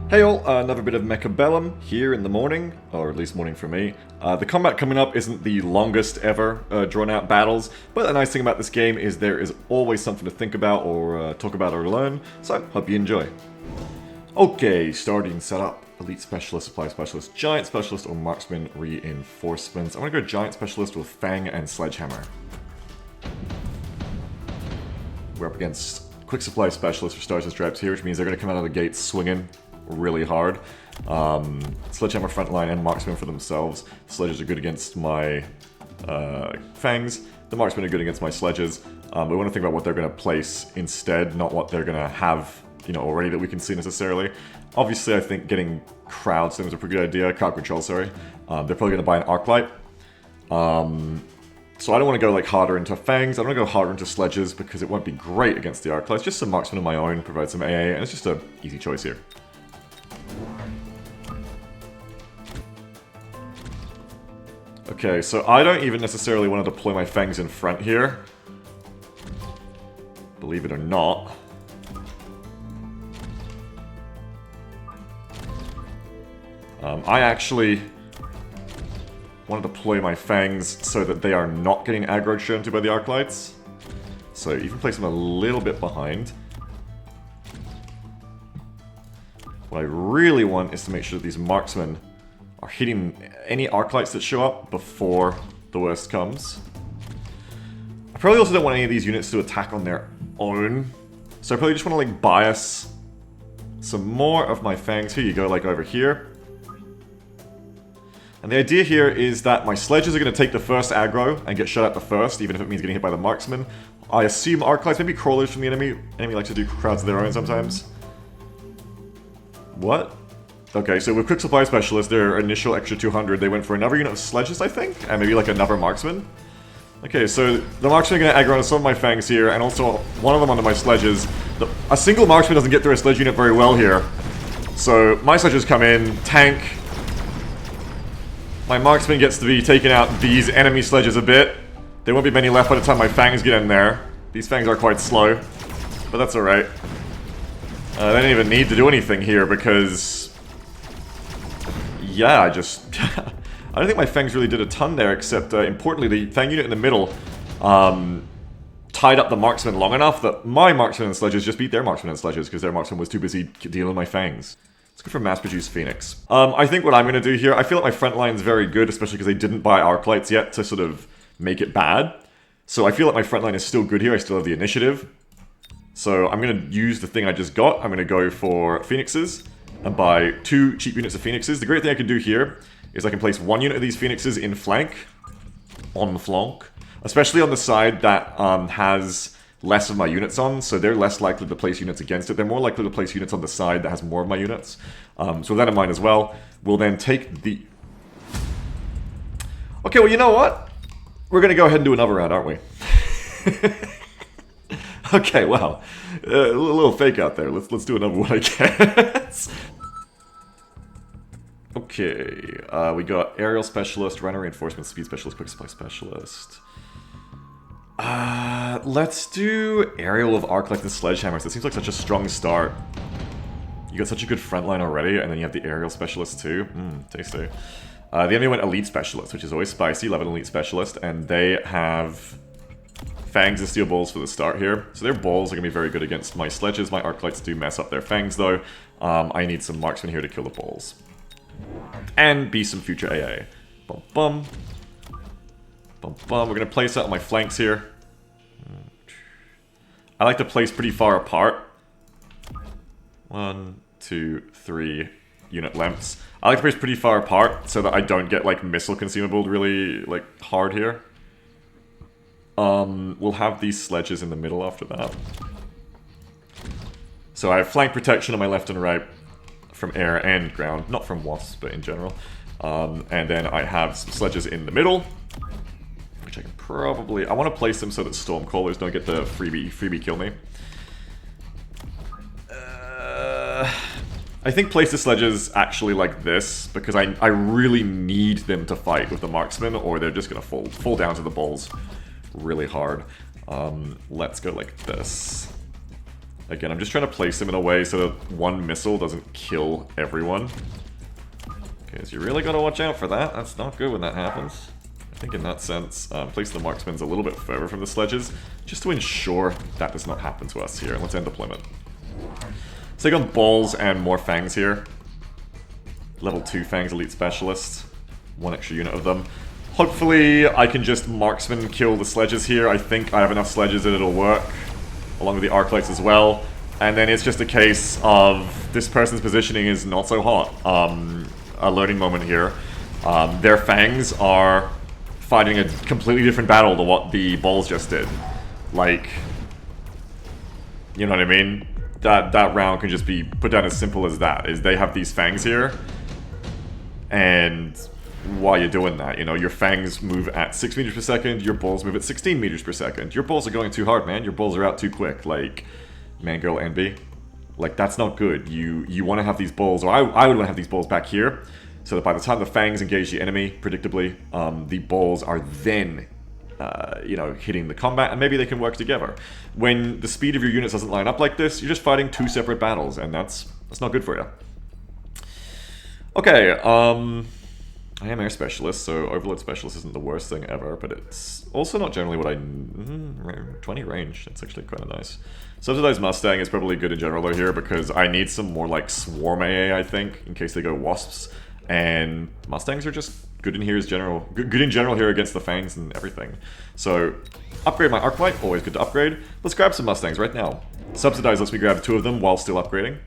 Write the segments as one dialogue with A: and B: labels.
A: Hey all, another bit of Mechabellum here in the morning, or at least morning for me. The combat coming up isn't the longest ever drawn out battles, but the nice thing about this game is there is always something to think about or talk about or learn, so hope you enjoy. Okay, starting setup. Elite Specialist, Supply Specialist, Giant Specialist, or Marksman Reinforcements. I'm gonna go Giant Specialist with Fang and Sledgehammer. We're up against Quick Supply Specialist for Stars and Stripes here, which means they're gonna come out of the gate swinging really hard. Sledgehammer frontline and Marksman for themselves. Sledges are good against my Fangs. The Marksmen are good against my Sledges. We want to think about what they're going to place instead, not what they're going to have, you know, already that we can see necessarily. Obviously, I think getting crowd swing is a pretty good idea. Crowd control, sorry. They're probably going to buy an Arc Light. So I don't want to go like harder into Fangs. I don't want to go harder into Sledges because it won't be great against the Arc Lights. Just some Marksmen of my own, provide some AA, and it's just an easy choice here. Okay, so I don't even necessarily want to deploy my Fangs in front here. Believe it or not. I actually want to deploy my Fangs so that they are not getting aggroed shown to by the Arc Lights. So even place them a little bit behind. What I really want is to make sure that these Marksmen are hitting any Arc Lights that show up before the worst comes. I probably also don't want any of these units to attack on their own. So I probably just want to like bias some more of my Fangs. Here you go, like over here. And the idea here is that my Sledges are going to take the first aggro and get shot at the first, even if it means getting hit by the Marksman. I assume Arc Lights, maybe Crawlers from the enemy. Enemy likes to do crowds of their own sometimes. What? Okay, so with Quick Supply Specialist, their initial extra 200, they went for another unit of Sledges, I think? And maybe like another Marksman? Okay, so the Marksman are going to aggro on some of my Fangs here, and also one of them onto my Sledges. A single Marksman doesn't get through a Sledge unit very well here. So my Sledges come in, tank. My Marksman gets to be taking out these enemy Sledges a bit. There won't be many left by the time my Fangs get in there. These Fangs are quite slow, but that's alright. They don't even need to do anything here because... yeah, I don't think my Fangs really did a ton there, except, importantly, the Fang unit in the middle tied up the Marksman long enough that my Marksman and Sledges just beat their Marksman and Sledges because their Marksman was too busy dealing with my Fangs. Let's go for mass-produced Phoenix. I think what I'm going to do here, I feel like my front line's very good, especially because they didn't buy Arc Lights yet to sort of make it bad. So I feel like my front line is still good here, I still have the initiative. So I'm going to use the thing I just got, I'm going to go for Phoenixes and buy 2 cheap units of Phoenixes. The great thing I can do here is I can place 1 unit of these Phoenixes in flank, on the flank, especially on the side that has less of my units on, so they're less likely to place units against it. They're more likely to place units on the side that has more of my units. So with that in mind as well, we'll then take the... Okay, well, you know what? We're going to go ahead and do another round, aren't we? Okay, well, a little fake out there. Let's do another one, I guess. Okay, we got Aerial Specialist, Runner Reinforcement, Speed Specialist, Quick Supply Specialist. Let's do Aerial of Arc Light and Sledgehammers. That seems like such a strong start. You got such a good front line already, and then you have the Aerial Specialist too. Tasty. The enemy went Elite Specialist, which is always spicy. Love an Elite Specialist, and they have Fangs and Steel Balls for the start here. So their balls are going to be very good against my Sledges. My Arc Lights do mess up their Fangs though. I need some Marksmen here to kill the balls. And be some future AA. Bum bum. Bum bum. We're going to place that on my flanks here. I like to place pretty far apart. 1, 2, 3 unit lengths. I like to place pretty far apart so that I don't get like missile consumable really like hard here. We'll have these Sledges in the middle after that. So I have flank protection on my left and right from air and ground, not from wasps, but in general. And then I have some Sledges in the middle, which I can probably... I want to place them so that Stormcallers don't get the freebie kill me. I think place the Sledges actually like this, because I really need them to fight with the Marksmen, or they're just going to fall down to the balls really hard. Let's go like this. Again, I'm just trying to place them in a way so that one missile doesn't kill everyone. Okay, so you really gotta watch out for that. That's not good when that happens. I think in that sense, place the marksmen a little bit further from the sledges, just to ensure that does not happen to us here. And let's end deployment. So take on balls and more fangs here. Level 2 fangs, elite specialist. 1 extra unit of them. Hopefully I can just marksman kill the sledges here. I think I have enough sledges that it'll work. Along with the arc lights as well. And then it's just a case of this person's positioning is not so hot. A learning moment here. Their fangs are fighting a completely different battle to what the balls just did. Like, you know what I mean? That round can just be put down as simple as that. Is they have these fangs here, and while you're doing that, you know, your fangs move at 6 meters per second, your balls move at 16 meters per second. Your balls are going too hard, man. Your balls are out too quick. Like, man, girl, NB. Like, that's not good. You want to have these balls, or I would want to have these balls back here, so that by the time the fangs engage the enemy, predictably, the balls are then, you know, hitting the combat, and maybe they can work together. When the speed of your units doesn't line up like this, you're just fighting 2 separate battles, and that's not good for you. Okay, I am air specialist, so overload specialist isn't the worst thing ever, but it's also not generally what I... 20 range, that's actually kind of nice. Subsidized Mustang is probably good in general though here, because I need some more like swarm AA, I think, in case they go wasps. And Mustangs are just good in here as general, good in general here against the fangs and everything. So, upgrade my arc light, always good to upgrade. Let's grab some Mustangs right now. Subsidize lets me grab 2 of them while still upgrading.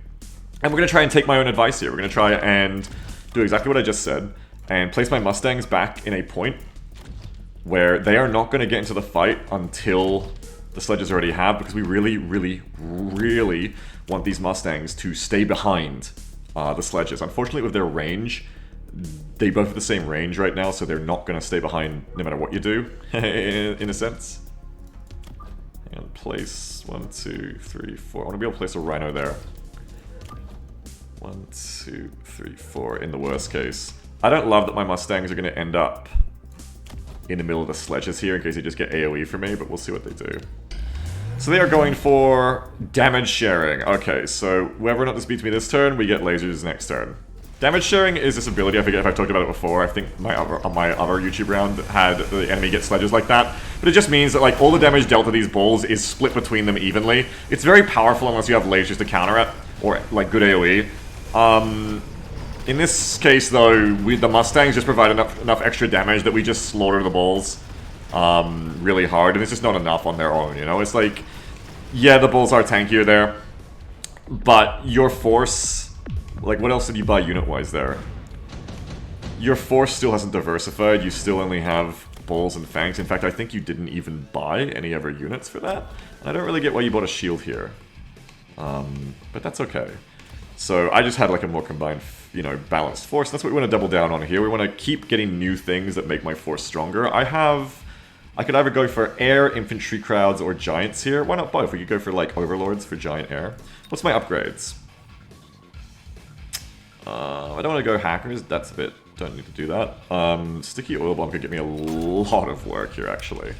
A: And we're going to try and take my own advice here. We're going to try and do exactly what I just said, and place my Mustangs back in a point where they are not going to get into the fight until the sledges already have, because we really, really, really want these Mustangs to stay behind the sledges. Unfortunately, with their range, they both have the same range right now, so they're not going to stay behind no matter what you do, in a sense. And place 1, 2, 3, 4. I want to be able to place a rhino there. 1, 2, 3, 4 in the worst case. I don't love that my Mustangs are going to end up in the middle of the sledges here in case they just get AoE for me, but we'll see what they do. So they are going for damage sharing. Okay, so whether or not this beats me this turn, we get lasers next turn. Damage sharing is this ability, I forget if I've talked about it before. I think on my other YouTube round had the enemy get sledges like that. But it just means that like all the damage dealt to these balls is split between them evenly. It's very powerful unless you have lasers to counter it, or like good AoE. In this case, though, the Mustangs just provide enough extra damage that we just slaughter the balls really hard, and it's just not enough on their own, you know? It's like, yeah, the balls are tankier there, but your force... Like, what else did you buy unit-wise there? Your force still hasn't diversified, you still only have balls and fangs. In fact, I think you didn't even buy any other units for that. And I don't really get why you bought a shield here. But that's okay. So I just had like a more combined, you know, balanced force. That's what we want to double down on here. We want to keep getting new things that make my force stronger. I could either go for air, infantry crowds, or giants here. Why not both? We could go for like overlords for giant air. What's my upgrades? I don't want to go hackers. That's a bit... Don't need to do that. Sticky oil bomb could get me a lot of work here, actually.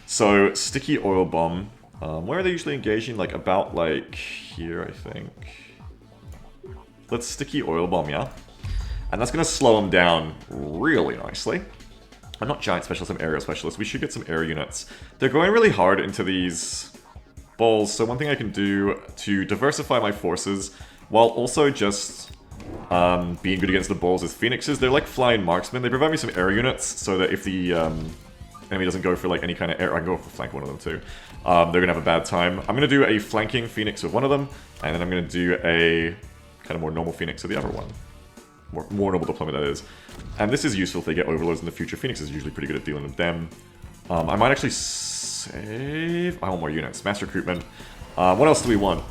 A: So, sticky oil bomb. Where are they usually engaging? Like, about, like, here, I think. Let's sticky oil bomb, yeah? And that's going to slow them down really nicely. I'm not giant specialist, I'm aerial specialist. We should get some air units. They're going really hard into these balls, so one thing I can do to diversify my forces, while also just... being good against the balls is phoenixes. They're like flying marksmen. They provide me some air units so that if the enemy doesn't go for like any kind of air, I can go for flank one of them too. They're gonna have a bad time. I'm gonna do a flanking phoenix with one of them, and then I'm gonna do a kind of more normal phoenix with the other one. More normal deployment, that is. And this is useful if they get overloads in the future. Phoenix is usually pretty good at dealing with them. I might actually save... I want more units. Mass recruitment. What else do we want?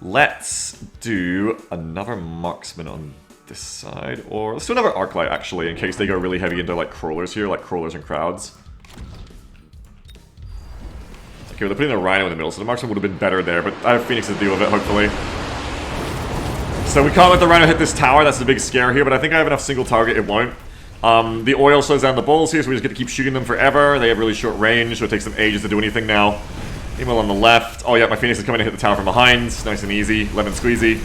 A: Let's do another marksman on this side, or let's do another arc light actually, in case they go really heavy into like crawlers here, like crawlers and crowds. Okay, well, they're putting a rhino in the middle, so the marksman would have been better there, but I have Phoenix to deal with it, hopefully. So we can't let the rhino hit this tower, that's the big scare here, but I think I have enough single target, it won't. The oil slows down the balls here, so we just get to keep shooting them forever. They have really short range, so it takes them ages to do anything now. Meanwhile on the left, oh yeah, my Phoenix is coming to hit the tower from behind. Nice and easy, lemon squeezy.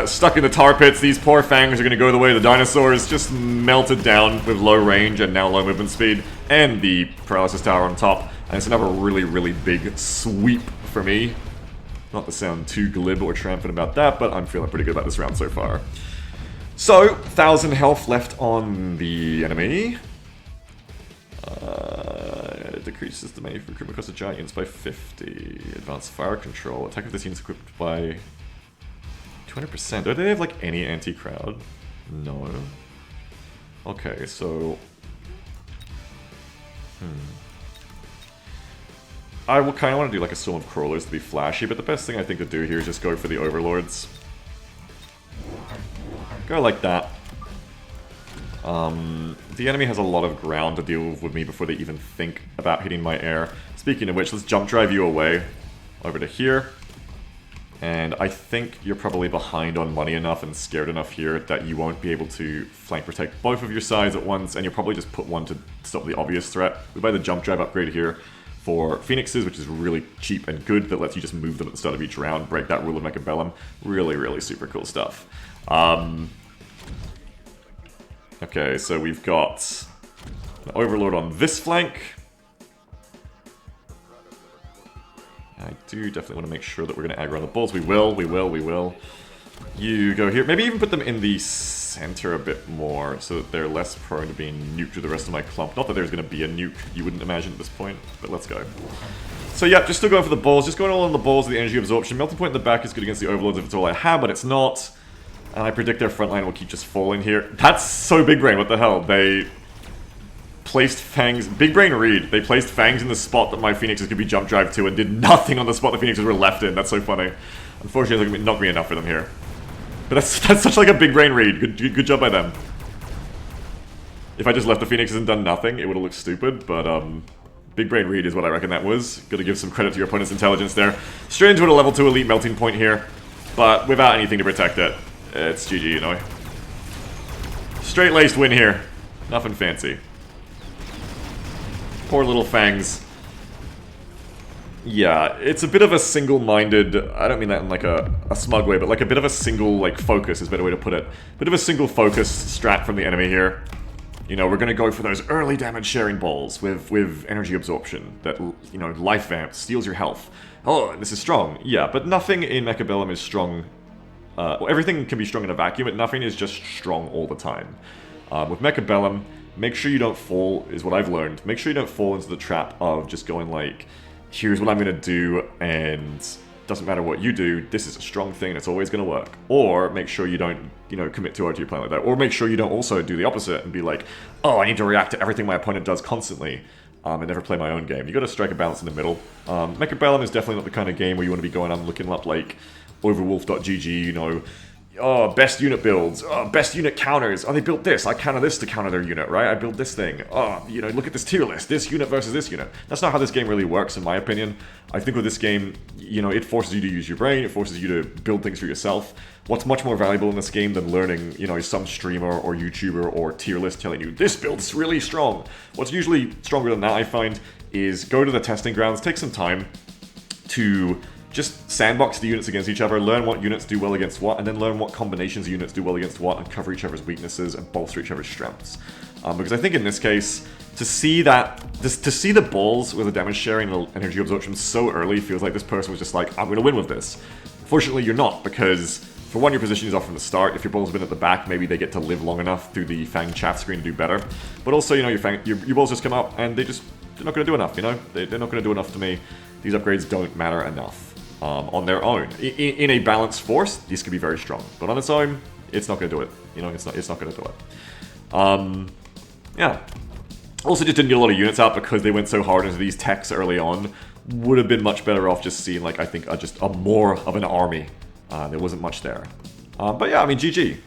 A: Stuck in the tar pits, these poor fangs are going to go the way of the dinosaurs, just melted down with low range and now low movement speed, and the paralysis tower on top. And it's another really, really big sweep for me. Not to sound too glib or triumphant about that, but I'm feeling pretty good about this round so far. So, 1,000 health left on the enemy. It decreases the melee recruitment cost of giant units by 50. Advanced fire control. Attack of this unit is equipped by 200%. Do they have like any anti-crowd? No. Okay, so... I will kind of want to do like a storm of crawlers to be flashy, but the best thing I think to do here is just go for the overlords. Go like that. The enemy has a lot of ground to deal with me before they even think about hitting my air. Speaking of which, let's jump drive you away over to here. And I think you're probably behind on money enough and scared enough here that you won't be able to flank protect both of your sides at once, and you'll probably just put one to stop the obvious threat. We buy the jump drive upgrade here for Phoenixes, which is really cheap and good, that lets you just move them at the start of each round, break that rule of Mechabellum. Really, really super cool stuff. Okay, so we've got an Overlord on this flank. I do definitely want to make sure that we're going to aggro on the balls. We will. You go here. Maybe even put them in the center a bit more so that they're less prone to being nuked with the rest of my clump. Not that there's going to be a nuke, you wouldn't imagine at this point, but let's go. So yeah, just still going for the balls. Just going all on the balls with the energy absorption. Melting point in the back is good against the Overlords if it's all I have, but it's not. And I predict their front line will keep just falling here. That's so big brain, what the hell? They placed fangs, big brain read. They placed fangs in the spot that my Phoenixes could be jump drive to and did nothing on the spot the Phoenixes were left in. That's so funny. Unfortunately, it's not going to be enough for them here. But that's such like a big brain read. Good job by them. If I just left the Phoenixes and done nothing, it would have looked stupid, but big brain read is what I reckon that was. Gotta give some credit to your opponent's intelligence there. Straight into a level 2 elite melting point here, but without anything to protect it. It's GG, you know. Straight-laced win here. Nothing fancy. Poor little fangs. Yeah, it's a bit of a single-minded... I don't mean that in like a smug way, but like a bit of a single like focus is a better way to put it. Bit of a single focus strat from the enemy here. You know, we're going to go for those early damage sharing balls with energy absorption that, you know, life vamp, steals your health. Oh, this is strong. Yeah, but nothing in Mechabellum is strong. Well, everything can be strong in a vacuum, but nothing is just strong all the time. With Mechabellum, make sure you don't fall, is what I've learned. Make sure you don't fall into the trap of just going like, here's what I'm going to do, and doesn't matter what you do, this is a strong thing and it's always going to work. Or make sure you don't, you know, commit too hard to your plan like that. Or make sure you don't also do the opposite and be like, oh, I need to react to everything my opponent does constantly. And never play my own game. You got to strike a balance in the middle. Mechabellum is definitely not the kind of game where you want to be going on looking up like overwolf.gg, you know, oh, best unit builds, oh, best unit counters, oh, they built this, I counter this to counter their unit, right? I built this thing, oh, you know, look at this tier list, this unit versus this unit. That's not how this game really works, in my opinion. I think with this game, you know, it forces you to use your brain, it forces you to build things for yourself. What's much more valuable in this game than learning, you know, some streamer or YouTuber or tier list telling you, this build's really strong. What's usually stronger than that, I find, is go to the testing grounds, take some time to just sandbox the units against each other, learn what units do well against what, and then learn what combinations of units do well against what, and cover each other's weaknesses and bolster each other's strengths. Because I think in this case, to see the balls with the damage sharing and energy absorption so early feels like this person was just like, I'm going to win with this. Fortunately, you're not, because for one, your position is off from the start. If your balls have been at the back, maybe they get to live long enough through the Fang chaff screen to do better. But also, you know, your balls just come up and they're not going to do enough, you know? They're not going to do enough to me. These upgrades don't matter enough. On their own. In a balanced force, these could be very strong. But on its own, it's not going to do it. You know, it's not going to do it. Yeah. Also just didn't get a lot of units out because they went so hard into these techs early on. Would have been much better off just seeing, like, I think, just a more of an army. There wasn't much there. But yeah, I mean, GG.